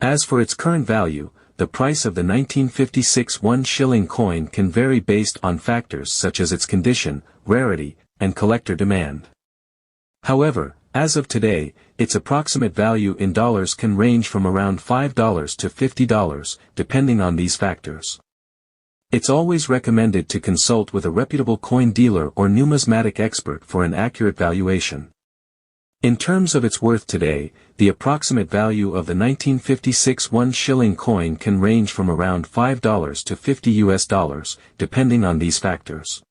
As for its current value, the price of the 1956 1 shilling coin can vary based on factors such as its condition, rarity, and collector demand. However, as of today, its approximate value in dollars can range from around $5 to $50, depending on these factors. It's always recommended to consult with a reputable coin dealer or numismatic expert for an accurate valuation. In terms of its worth today, the approximate value of the 1956 1 shilling coin can range from around $5 to $50, depending on these factors.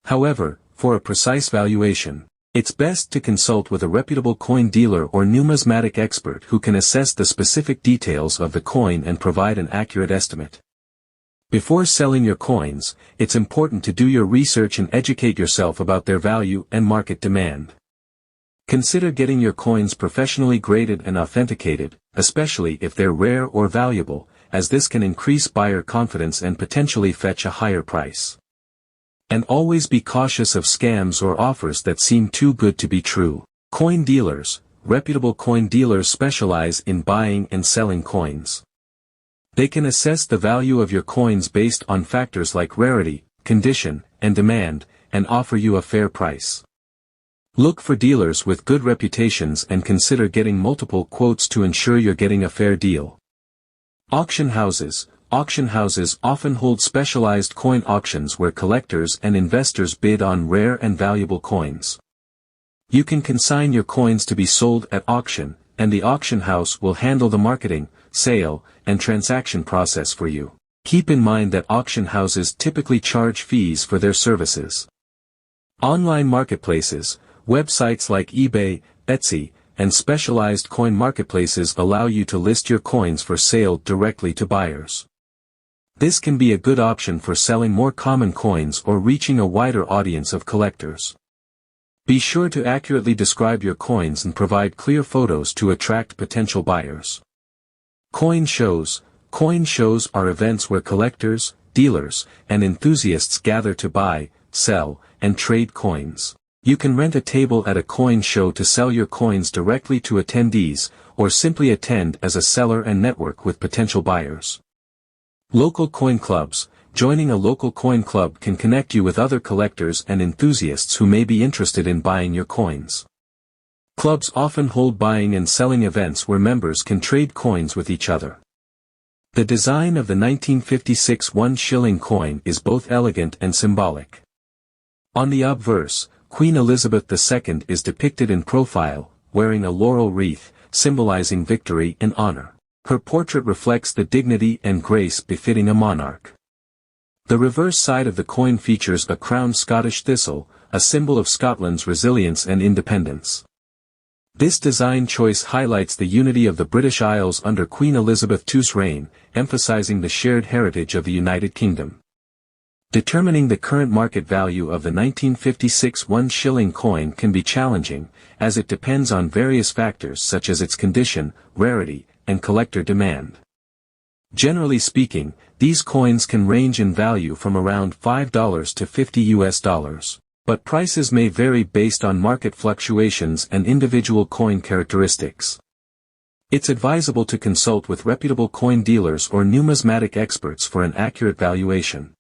However, for a precise valuation, it's best to consult with a reputable coin dealer or numismatic expert who can assess the specific details of the coin and provide an accurate estimate. Before selling your coins, it's important to do your research and educate yourself about their value and market demand. Consider getting your coins professionally graded and authenticated, especially if they're rare or valuable, as this can increase buyer confidence and potentially fetch a higher price. And always be cautious of scams or offers that seem too good to be true. Coin dealers. Reputable coin dealers specialize in buying and selling coins. They can assess the value of your coins based on factors like rarity, condition, and demand, and offer you a fair price. Look for dealers with good reputations and consider getting multiple quotes to ensure you're getting a fair deal. Auction houses. Auction houses often hold specialized coin auctions where collectors and investors bid on rare and valuable coins. You can consign your coins to be sold at auction, and the auction house will handle the marketing, sale, and transaction process for you. Keep in mind that auction houses typically charge fees for their services. Online marketplaces. Websites like eBay, Etsy, and specialized coin marketplaces allow you to list your coins for sale directly to buyers. This can be a good option for selling more common coins or reaching a wider audience of collectors. Be sure to accurately describe your coins and provide clear photos to attract potential buyers. Coin shows. Coin shows are events where collectors, dealers, and enthusiasts gather to buy, sell, and trade coins. You can rent a table at a coin show to sell your coins directly to attendees, or simply attend as a seller and network with potential buyers. Local coin clubs. Joining a local coin club can connect you with other collectors and enthusiasts who may be interested in buying your coins. Clubs often hold buying and selling events where members can trade coins with each other. The design of the 1956 1 shilling coin is both elegant and symbolic. On the obverse, Queen Elizabeth II is depicted in profile, wearing a laurel wreath, symbolizing victory and honor. Her portrait reflects the dignity and grace befitting a monarch. The reverse side of the coin features a crowned Scottish thistle, a symbol of Scotland's resilience and independence. This design choice highlights the unity of the British Isles under Queen Elizabeth II's reign, emphasizing the shared heritage of the United Kingdom. Determining the current market value of the 1956 1 shilling coin can be challenging, as it depends on various factors such as its condition, rarity, and collector demand. Generally speaking, these coins can range in value from around $5 to $50, but prices may vary based on market fluctuations and individual coin characteristics. It's advisable to consult with reputable coin dealers or numismatic experts for an accurate valuation.